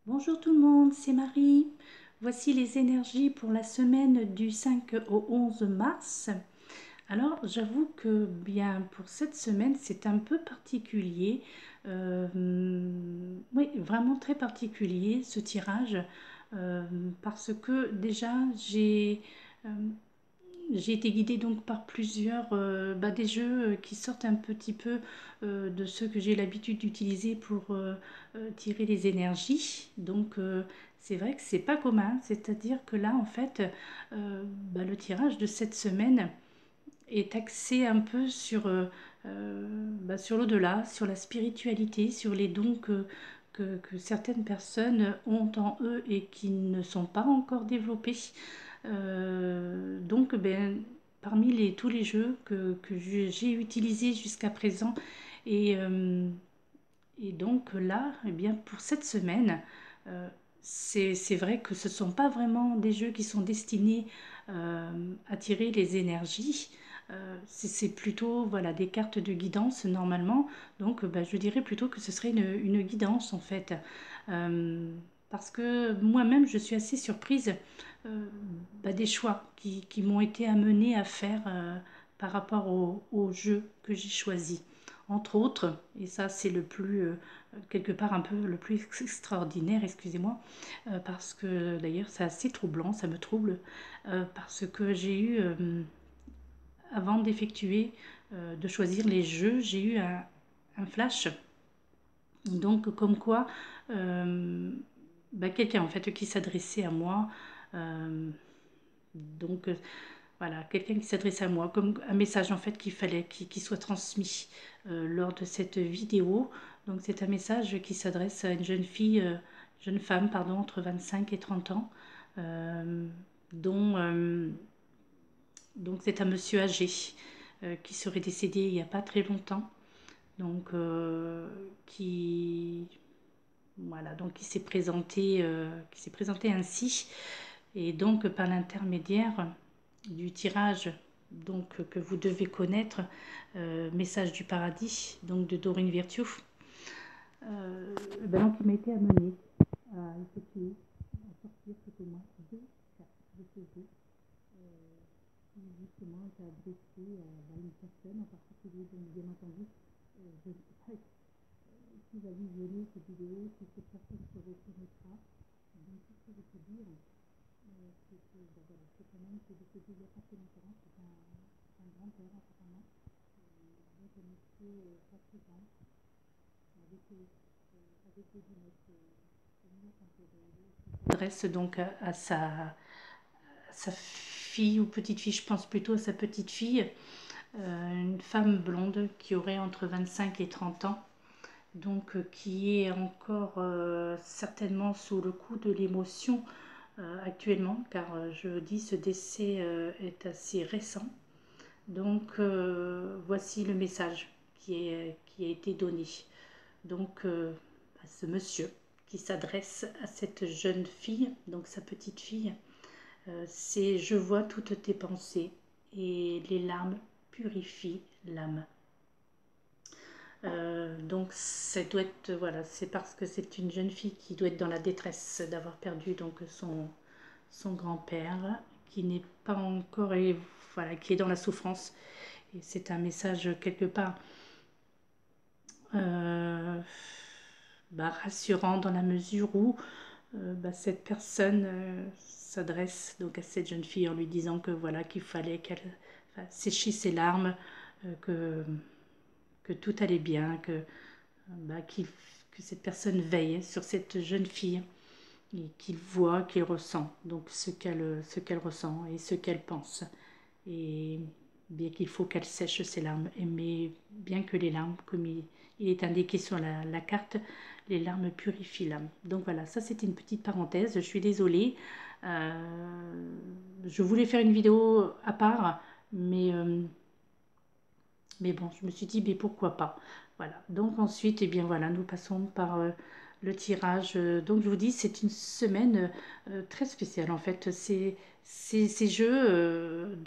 Bonjour tout le monde, c'est Marie. Voici les énergies pour la semaine du 5 au 11 mars. Alors, j'avoue que bien pour cette semaine, c'est un peu particulier. Euh, oui, vraiment très particulier ce tirage. euh, Parce que déjà, euh, j'ai été guidée donc par plusieurs des jeux qui sortent un petit peu de ceux que j'ai l'habitude d'utiliser pour tirer les énergies. Donc c'est vrai que c'est pas commun, c'est-à-dire que là en fait le tirage de cette semaine est axé un peu sur l'au-delà, sur la spiritualité, sur les dons que certaines personnes ont en eux et qui ne sont pas encore développés. Donc, parmi tous les jeux que j'ai utilisés jusqu'à présent, et, euh, et donc là, pour cette semaine, euh, c'est vrai que ce ne sont pas vraiment des jeux qui sont destinés à tirer les énergies. C'est plutôt voilà, des cartes de guidance normalement. Donc je dirais plutôt que ce serait une guidance en fait. Euh, Parce que moi-même, je suis assez surprise euh, des choix qui m'ont été amenés à faire par rapport au jeu que j'ai choisi. Entre autres, et ça c'est le plus, quelque part un peu le plus extraordinaire, excusez-moi, parce que d'ailleurs c'est assez troublant, ça me trouble, parce que j'ai eu, avant d'effectuer, de choisir les jeux, j'ai eu un flash, donc comme quoi quelqu'un en fait qui s'adressait à moi, euh, donc voilà, quelqu'un qui s'adressait à moi, comme un message en fait qu'il fallait qu'il soit transmis lors de cette vidéo. Donc c'est un message qui s'adresse à une jeune fille, jeune femme, pardon, entre 25 et 30 ans, euh, dont donc c'est un monsieur âgé qui serait décédé il n'y a pas très longtemps, donc qui s'est présenté ainsi, et donc par l'intermédiaire du tirage donc que vous devez connaître, Message du paradis, donc de Dorine Virtue, donc il m'a été amené à effectuer, à sortir plutôt moi deux cartes de ce jeu qui justement est adressé à une personne en particulier. Donc bien entendu, je ne sais pas qui va visionner cette vidéo, si cette personne se reconnaîtra. Donc tout ce que je peux dire, c'est que voilà, c'est quand même que de ce il n'y a pas très longtemps, c'est un grand-père apparemment, donc un monsieur pas très grand, avec des lunettes, qui s'adresse donc à sa fille ou petite fille, je pense plutôt à sa petite fille, une femme blonde qui aurait entre 25 et 30 ans, donc qui est encore certainement sous le coup de l'émotion actuellement, car je dis ce décès est assez récent. Donc voici le message qui a été donné. Donc à ce monsieur qui s'adresse à cette jeune fille, donc sa petite fille, c'est: je vois toutes tes pensées et les larmes purifient l'âme. Donc ça doit être, voilà, c'est parce que c'est une jeune fille qui doit être dans la détresse d'avoir perdu donc son grand-père, qui n'est pas encore, et voilà, qui est dans la souffrance. Et c'est un message quelque part euh, rassurant, dans la mesure où cette personne s'adresse donc à cette jeune fille en lui disant que voilà, qu'il fallait qu'elle sécher ses larmes, que tout allait bien, que cette personne veille sur cette jeune fille et qu'il voit, qu'il ressent donc ce qu'elle ressent et ce qu'elle pense, et bien qu'il faut qu'elle sèche ses larmes, mais bien que les larmes, comme il est indiqué sur la carte, les larmes purifient l'âme. Donc voilà, ça c'était une petite parenthèse, je suis désolée. Je voulais faire une vidéo à part, mais bon, je me suis dit, mais pourquoi pas. Voilà, donc ensuite, eh bien voilà, nous passons par le tirage. Donc je vous dis, c'est une semaine très spéciale en fait. Ces jeux,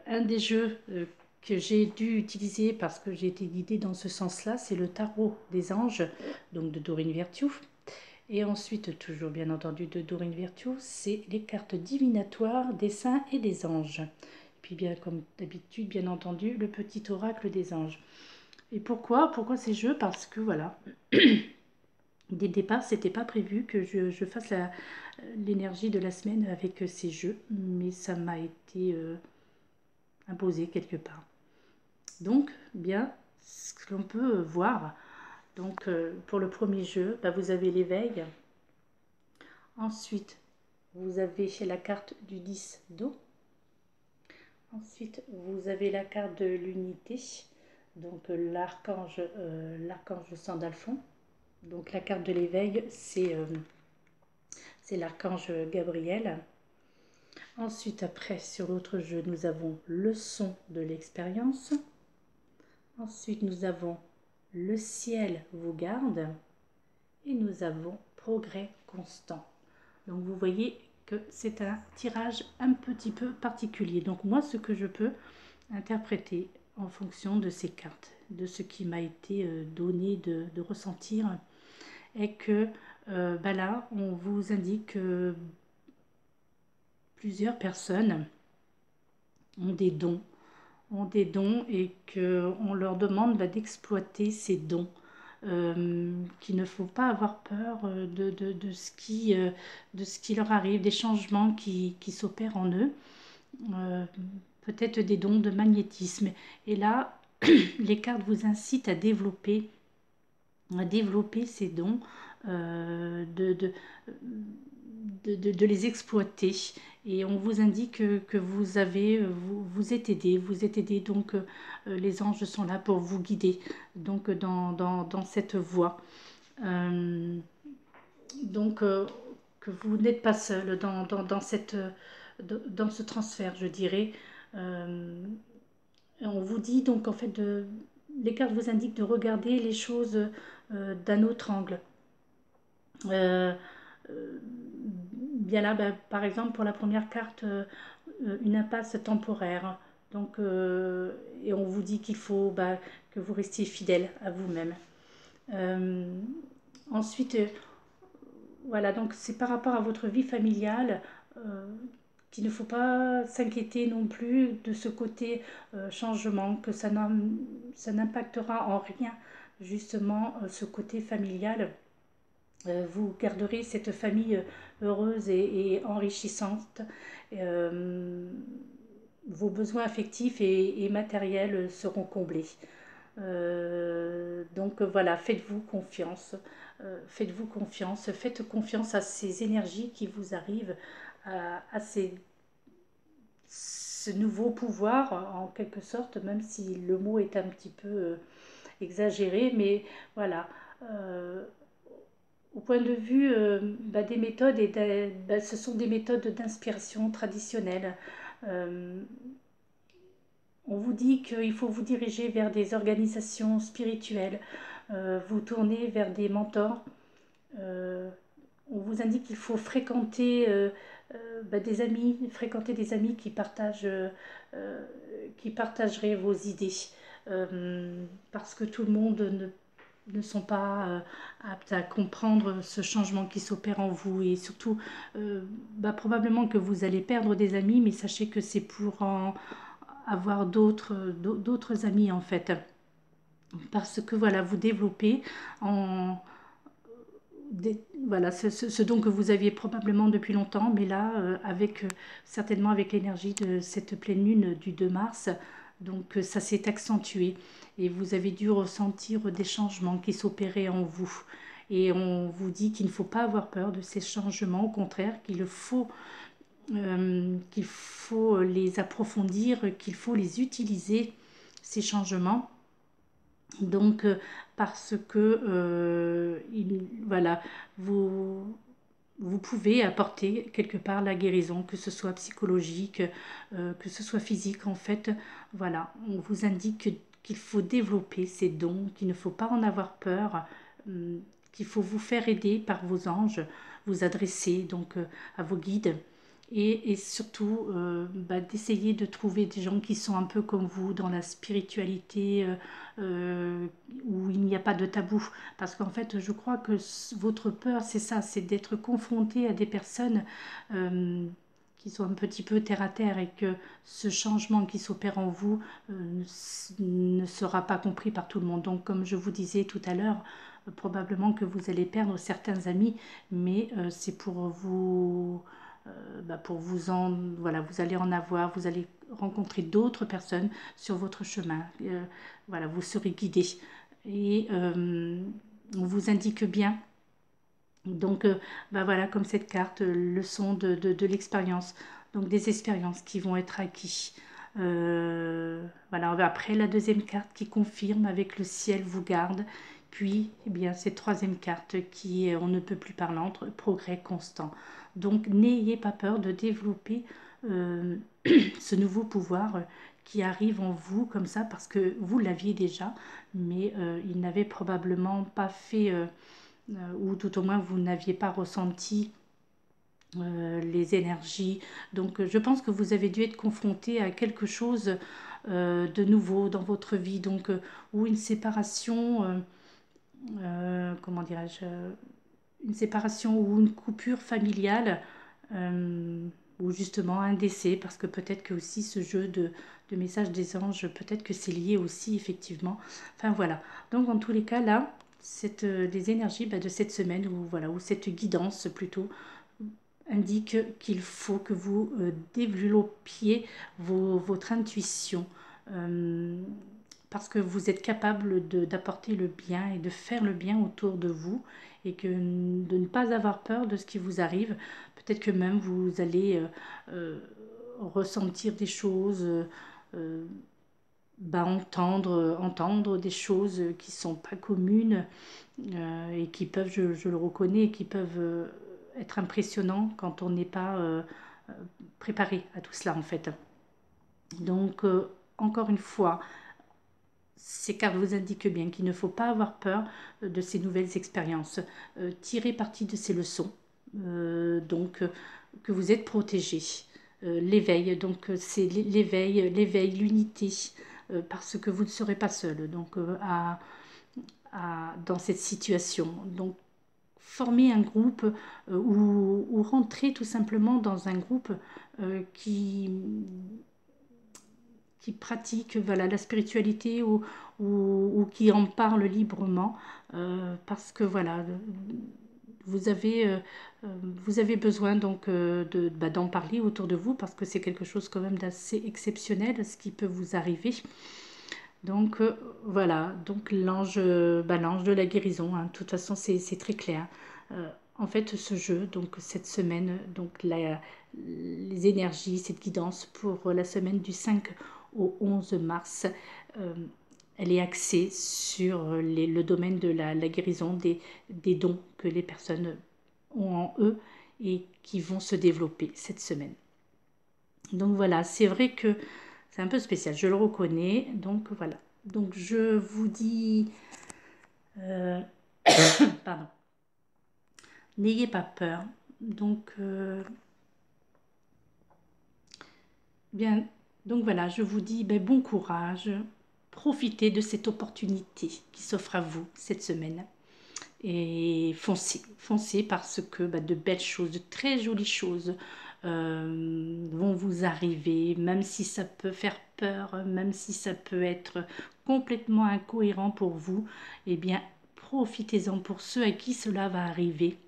un des jeux que j'ai dû utiliser parce que j'ai été guidée dans ce sens-là, c'est le tarot des anges, donc de Dorine Virtue. Et ensuite, toujours bien entendu de Dorine Virtue, c'est les cartes divinatoires des saints et des anges. Puis bien comme d'habitude, bien entendu, le petit oracle des anges. Et pourquoi ces jeux? Parce que voilà, dès le départ, c'était pas prévu que je fasse l'énergie de la semaine avec ces jeux, mais ça m'a été imposé quelque part. Donc, bien, ce que l'on peut voir, donc pour le premier jeu, bah, vous avez l'éveil. Ensuite, vous avez la carte du 10 d'eau. Ensuite, vous avez la carte de l'unité, donc l'archange Sandalphon. Donc la carte de l'éveil, c'est l'archange Gabriel. Ensuite, après, sur l'autre jeu, nous avons le son de l'expérience. Ensuite, nous avons le ciel vous garde. Et nous avons progrès constant. Donc vous voyez que c'est un tirage un petit peu particulier. Donc moi, ce que je peux interpréter en fonction de ces cartes, de ce qui m'a été donné de ressentir, est que bah là, on vous indique que plusieurs personnes ont des dons et qu'on leur demande d'exploiter ces dons. Qu'il ne faut pas avoir peur de ce qui leur arrive, des changements qui s'opèrent en eux, peut-être des dons de magnétisme. Et là, les cartes vous incitent à développer ces dons, de les exploiter. Et on vous indique que vous êtes aidé, donc les anges sont là pour vous guider donc dans cette voie. Donc que vous n'êtes pas seul dans ce transfert, je dirais. On vous dit donc en fait les cartes vous indiquent de regarder les choses d'un autre angle. Bien là, par exemple, pour la première carte, une impasse temporaire. Donc, et on vous dit qu'il faut que vous restiez fidèle à vous-même. Ensuite, voilà, donc c'est par rapport à votre vie familiale qu'il ne faut pas s'inquiéter non plus de ce côté changement, que ça n'impactera en rien justement ce côté familial. Vous garderez cette famille heureuse et enrichissante. Vos besoins affectifs et matériels seront comblés. Donc voilà, faites-vous confiance. Faites confiance à ces énergies qui vous arrivent, à ce nouveau pouvoir en quelque sorte, même si le mot est un petit peu exagéré, mais voilà. Au point de vue des méthodes, ce sont des méthodes d'inspiration traditionnelles. On vous dit qu'il faut vous diriger vers des organisations spirituelles, vous tourner vers des mentors. On vous indique qu'il faut fréquenter des amis qui partageraient vos idées, parce que tout le monde ne sont pas aptes à comprendre ce changement qui s'opère en vous, et surtout probablement que vous allez perdre des amis, mais sachez que c'est pour avoir d'autres amis en fait, parce que voilà, vous développez voilà, ce don que vous aviez probablement depuis longtemps, mais là, certainement avec l'énergie de cette pleine lune du 2 mars, donc ça s'est accentué et vous avez dû ressentir des changements qui s'opéraient en vous. Et on vous dit qu'il ne faut pas avoir peur de ces changements, au contraire, qu'il faut les approfondir, qu'il faut les utiliser, ces changements. Donc, parce que voilà, vous pouvez apporter quelque part la guérison, que ce soit psychologique, que ce soit physique. En fait, voilà, on vous indique qu'il faut développer ces dons, qu'il ne faut pas en avoir peur, qu'il faut vous faire aider par vos anges, vous adresser donc à vos guides. et surtout d'essayer de trouver des gens qui sont un peu comme vous dans la spiritualité, où il n'y a pas de tabou, parce qu'en fait je crois que votre peur c'est ça, c'est d'être confronté à des personnes qui sont un petit peu terre à terre, et que ce changement qui s'opère en vous ne sera pas compris par tout le monde. Donc comme je vous disais tout à l'heure, probablement que vous allez perdre certains amis, mais c'est pour vous voilà, vous allez en avoir, vous allez rencontrer d'autres personnes sur votre chemin. Voilà, vous serez guidé, et on vous indique bien. Donc, voilà, comme cette carte, leçon de l'expérience. Donc, des expériences qui vont être acquises. Voilà, après la deuxième carte qui confirme avec le ciel vous garde. Puis, eh bien, cette troisième carte qui est on ne peut plus parlante, progrès constant. Donc, n'ayez pas peur de développer ce nouveau pouvoir qui arrive en vous comme ça, parce que vous l'aviez déjà, mais il n'avait probablement pas fait... ou tout au moins vous n'aviez pas ressenti les énergies. Donc je pense que vous avez dû être confronté à quelque chose de nouveau dans votre vie, donc ou une séparation, comment dirais-je, une séparation ou une coupure familiale, ou justement un décès, parce que peut-être que aussi ce jeu de messages des anges, peut-être que c'est lié aussi effectivement. Enfin voilà, donc en tous les cas là, les énergies de cette semaine, ou voilà, ou cette guidance plutôt, indique qu'il faut que vous développiez votre intuition, parce que vous êtes capable d'apporter le bien et de faire le bien autour de vous, et que de ne pas avoir peur de ce qui vous arrive. Peut-être que même vous allez ressentir des choses, entendre des choses qui sont pas communes, et qui peuvent, je le reconnais, qui peuvent être impressionnants quand on n'est pas préparé à tout cela en fait. Donc encore une fois, ces cartes vous indiquent bien qu'il ne faut pas avoir peur de ces nouvelles expériences. Tirez parti de ces leçons, donc que vous êtes protégé. L'éveil, donc c'est l'éveil, l'unité, parce que vous ne serez pas seul donc dans cette situation. Donc former un groupe, ou rentrer tout simplement dans un groupe qui pratique voilà, la spiritualité, ou qui en parle librement, parce que voilà, vous avez, euh, vous avez besoin donc d'en parler autour de vous, parce que c'est quelque chose quand même d'assez exceptionnel ce qui peut vous arriver. Donc voilà, donc l'ange de la guérison, hein. De toute façon c'est très clair. En fait ce jeu, donc cette semaine, donc les énergies, cette guidance pour la semaine du 5 au 11 mars, euh, elle est axée sur le domaine de la guérison, des dons que les personnes ont en eux et qui vont se développer cette semaine. Donc voilà, c'est vrai que c'est un peu spécial, je le reconnais. Donc voilà. Donc je vous dis, euh, pardon, n'ayez pas peur. Donc bien, donc voilà, je vous dis bon courage. Profitez de cette opportunité qui s'offre à vous cette semaine. Et foncez, foncez, parce que de belles choses, de très jolies choses vont vous arriver, même si ça peut faire peur, même si ça peut être complètement incohérent pour vous. Eh bien, profitez-en. Pour ceux à qui cela va arriver,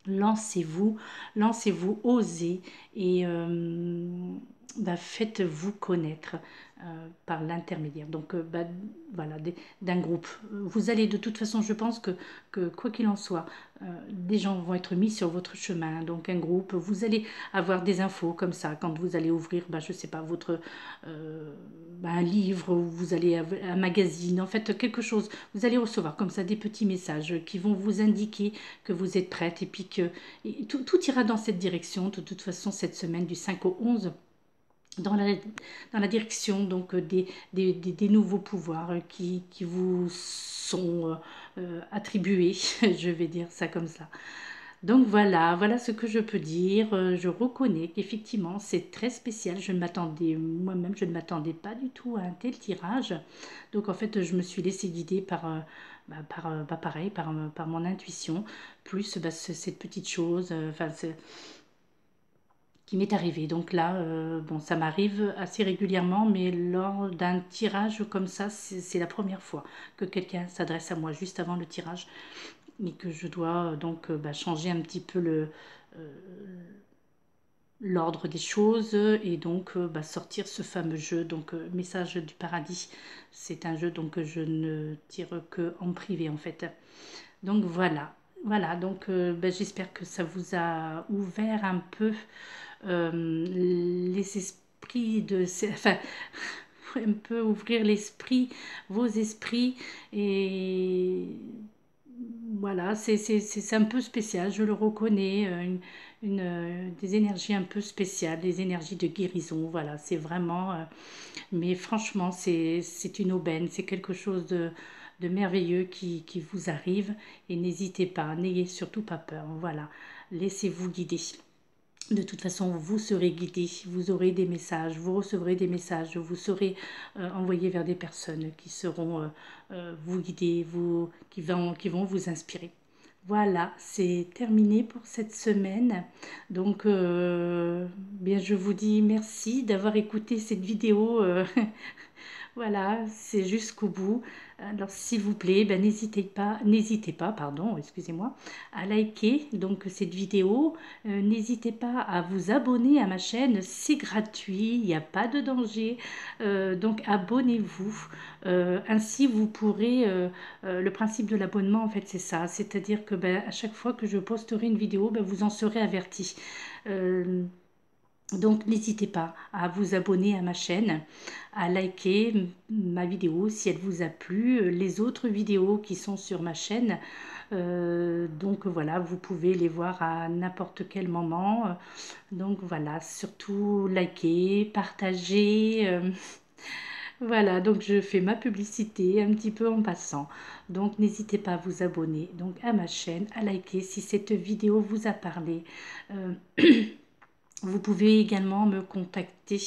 lancez-vous, lancez-vous, osez, et faites-vous connaître par l'intermédiaire donc voilà, d'un groupe. Vous allez de toute façon, je pense que quoi qu'il en soit, des gens vont être mis sur votre chemin, donc un groupe, vous allez avoir des infos comme ça quand vous allez ouvrir, je sais pas, votre un livre, ou vous allez un magazine, en fait quelque chose, vous allez recevoir comme ça des petits messages qui vont vous indiquer que vous êtes prête, et puis que tout ira dans cette direction. De toute façon, cette semaine du 5 au 11, dans la direction donc des nouveaux pouvoirs qui vous sont attribués, je vais dire ça comme ça. Donc voilà, voilà ce que je peux dire. Je reconnais qu'effectivement c'est très spécial. Je ne m'attendais, moi-même, je ne m'attendais pas du tout à un tel tirage. Donc en fait, je me suis laissée guider par, pareil, par mon intuition, plus cette petite chose, qui m'est arrivée. Donc là, bon, ça m'arrive assez régulièrement, mais lors d'un tirage comme ça, c'est la première fois que quelqu'un s'adresse à moi juste avant le tirage et que je dois changer un petit peu euh, l'ordre des choses et donc sortir ce fameux jeu, donc Message du paradis. C'est un jeu donc que je ne tire que en privé en fait. Donc voilà, voilà, donc j'espère que ça vous a ouvert un peu les esprits enfin, un peu ouvrir l'esprit, vos esprits et voilà, c'est un peu spécial, je le reconnais, des énergies un peu spéciales, des énergies de guérison, voilà, c'est vraiment, mais franchement, c'est une aubaine, c'est quelque chose de merveilleux qui vous arrive et n'hésitez pas, n'ayez surtout pas peur, voilà, laissez-vous guider. De toute façon, vous serez guidé, vous aurez des messages, vous recevrez des messages, vous serez envoyé vers des personnes qui seront vous guider, qui vont vous inspirer. Voilà, c'est terminé pour cette semaine. Donc, bien, je vous dis merci d'avoir écouté cette vidéo. Voilà, c'est jusqu'au bout. Alors, s'il vous plaît, n'hésitez pas, pardon, excusez-moi, à liker donc cette vidéo. N'hésitez pas à vous abonner à ma chaîne, c'est gratuit, il n'y a pas de danger. Donc, abonnez-vous. Ainsi, vous pourrez. Le principe de l'abonnement, en fait, c'est ça. C'est-à-dire que à chaque fois que je posterai une vidéo, vous en serez averti. Donc n'hésitez pas à vous abonner à ma chaîne, à liker ma vidéo si elle vous a plu, les autres vidéos qui sont sur ma chaîne. Donc voilà, vous pouvez les voir à n'importe quel moment. Donc voilà, surtout liker, partager. Voilà, donc je fais ma publicité un petit peu en passant. Donc n'hésitez pas à vous abonner donc à ma chaîne, à liker si cette vidéo vous a parlé. Euh, Vous pouvez également me contacter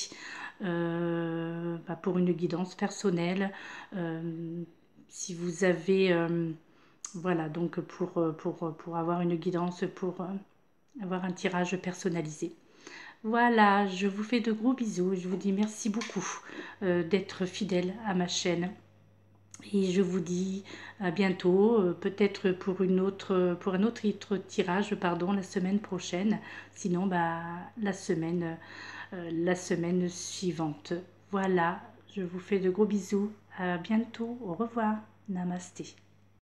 pour une guidance personnelle. euh, si vous avez, voilà, donc pour avoir une guidance, pour avoir un tirage personnalisé. Voilà, je vous fais de gros bisous. Je vous dis merci beaucoup d'être fidèle à ma chaîne. Et je vous dis à bientôt, peut-être pour un autre tirage, pardon, la semaine prochaine. Sinon, la semaine suivante. Voilà, je vous fais de gros bisous. À bientôt. Au revoir. Namasté.